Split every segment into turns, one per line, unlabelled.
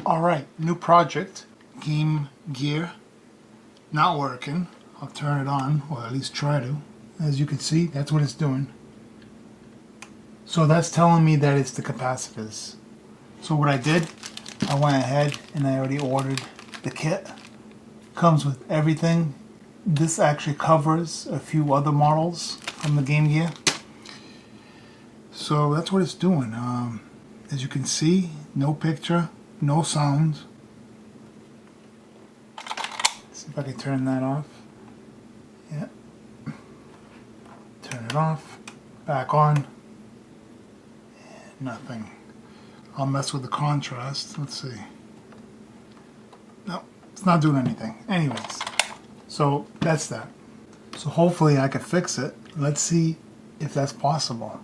Alright, new project. Game gear. Not working. I'll turn it on, or at least try to. As you can see, that's what it's doing. So that's telling me that it's the capacitors. So what I did, I went ahead and I already ordered the kit. Comes with everything. This actually covers a few other models from the Game Gear. So that's what it's doing. As you can see, no picture, no sound. See if I can turn that off. Yeah. Turn it off. Back on. And nothing. I'll mess with the contrast. Let's see. No, it's not doing anything. Anyways, so that's that. So hopefully I can fix it. Let's see if that's possible.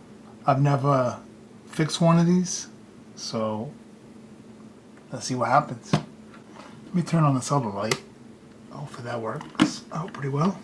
I've never fixed one of these, so let's see what happens. Let me turn on this other light. Hopefully that works out pretty well.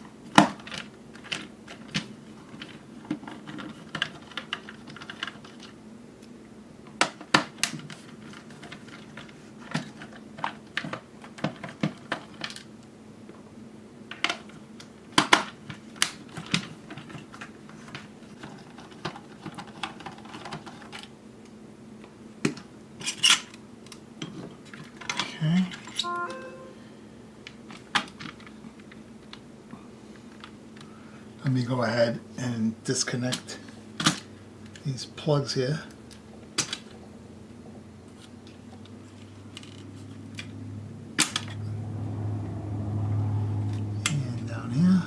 Okay. Let me go ahead and disconnect these plugs here. And down here.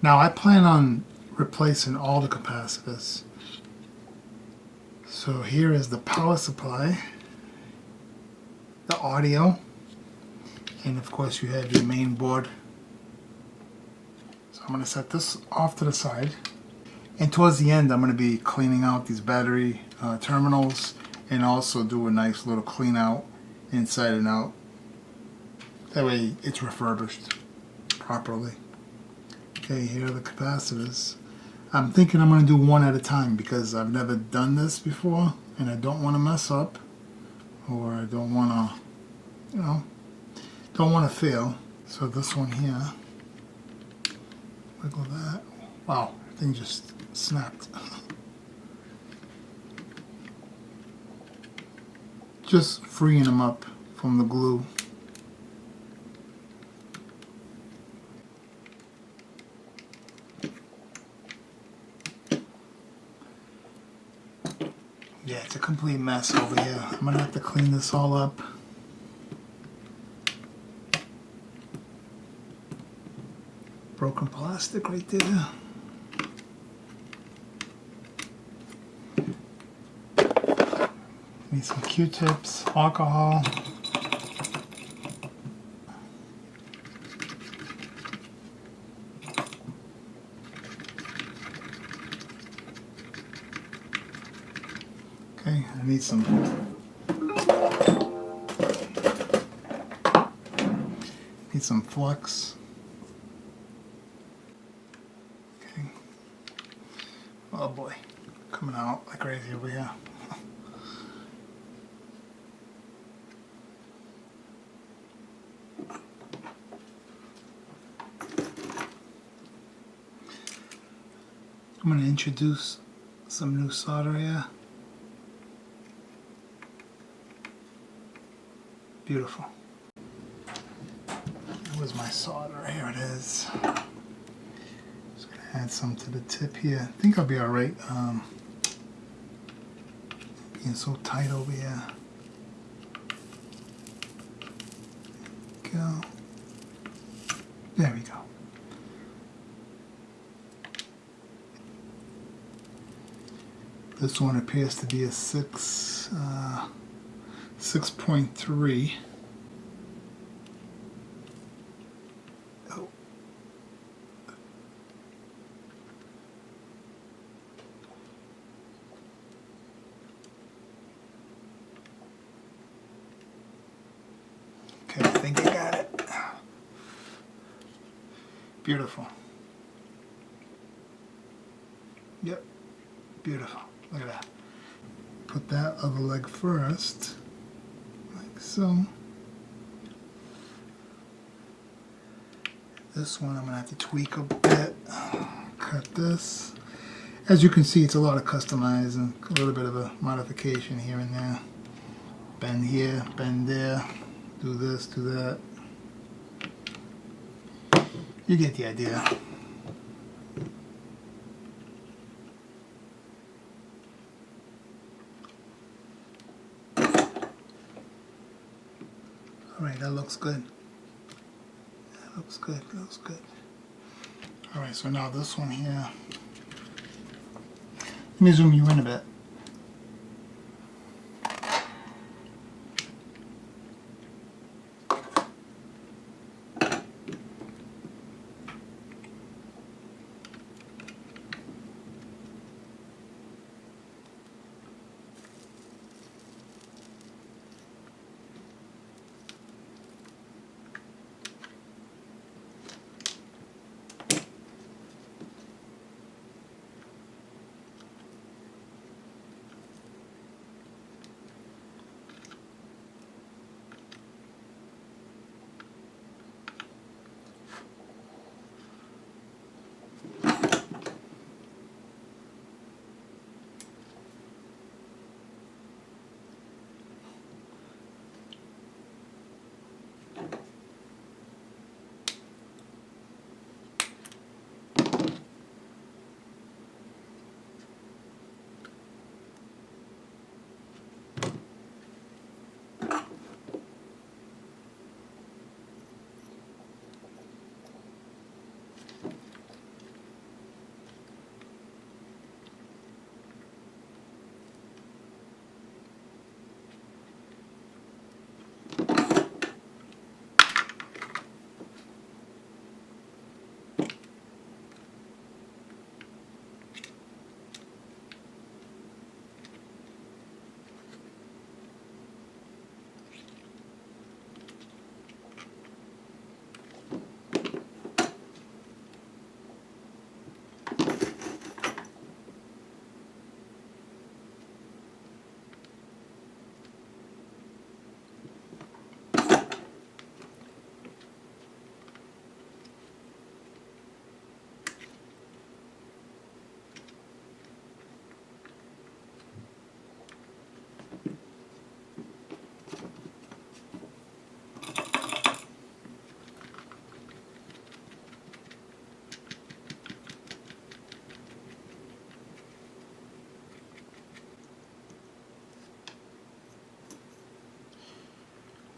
Now I plan on replacing all the capacitors. So here is the power supply, the audio, and of course you have your main board. So I'm going to set this off to the side. And towards the end I'm going to be cleaning out these battery terminals and also do a nice little clean out inside and out. That way it's refurbished properly. Okay, here are the capacitors. I'm thinking I'm going to do one at a time because I've never done this before and I don't want to mess up, or I don't want to, don't want to fail. So this one here, wiggle that. Wow, thing just snapped. Just freeing them up from the glue. Yeah, it's a complete mess over here. I'm gonna have to clean this all up. Broken plastic right there. Need some Q-tips, alcohol. Okay, I need some flux. Okay. Oh boy, coming out like crazy over here. I'm going to introduce some new solder here. Beautiful. Where's my solder? Here it is. Just going to add some to the tip here. I think I'll be alright. Being so tight over here. Go. There we go. This one appears to be a 6.3. Oh. Okay, I think I got it. Beautiful. Yep, beautiful. Look at that. put that other leg first, like so. This one I'm going to have to tweak a bit. Cut this. As you can see, it's a lot of customizing, a little bit of a modification here and there. Bend here, bend there, do this, do that. You get the idea. Alright, that looks good. That looks good, looks good. Alright, so now this one here. Let me zoom you in a bit.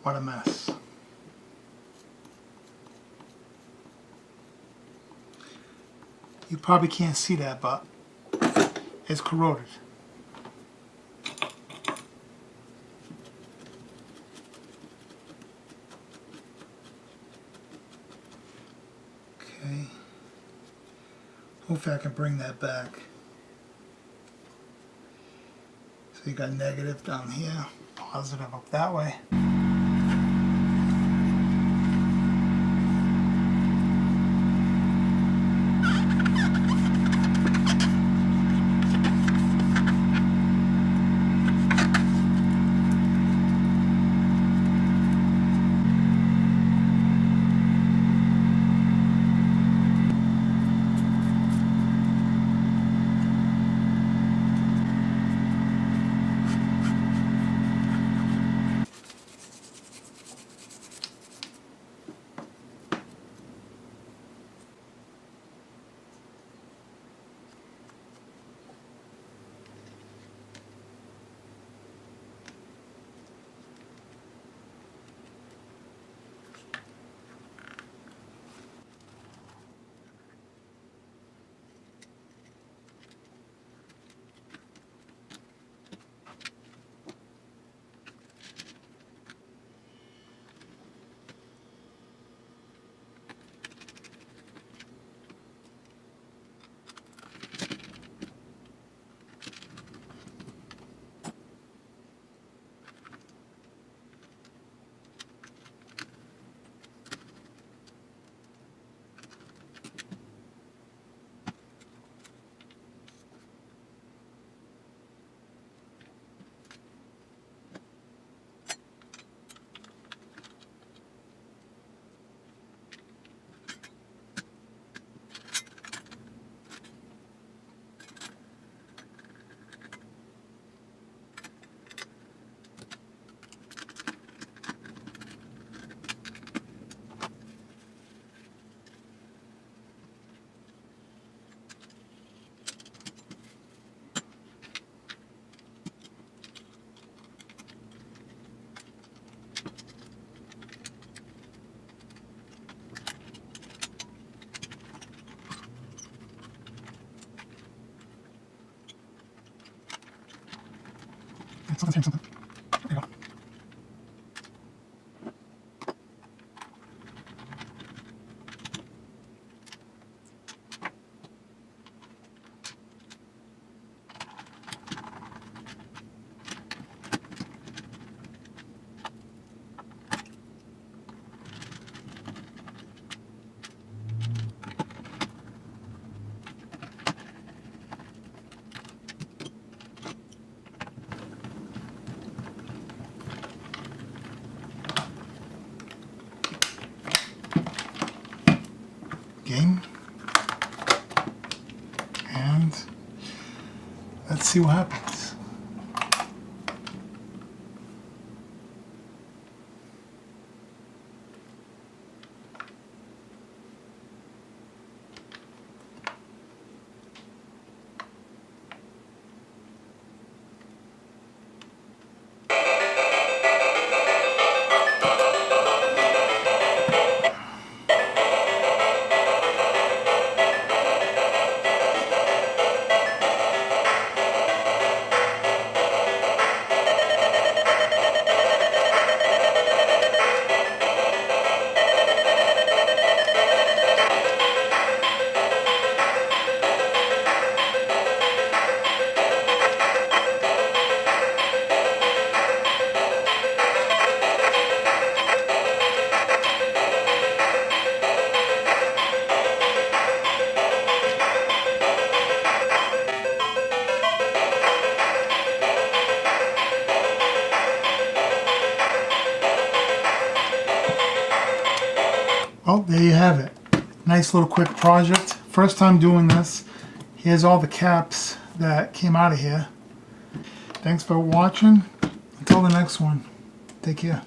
What a mess. You probably can't see that, but it's corroded. Okay. Hopefully I can bring that back. So you got negative down here, positive up that way. Something's hitting something. There you go. Game, and let's see what happens. Well, there you have it. Nice little quick project. First time doing this. Here's all the caps that came out of here. Thanks for watching. Until the next one. Take care.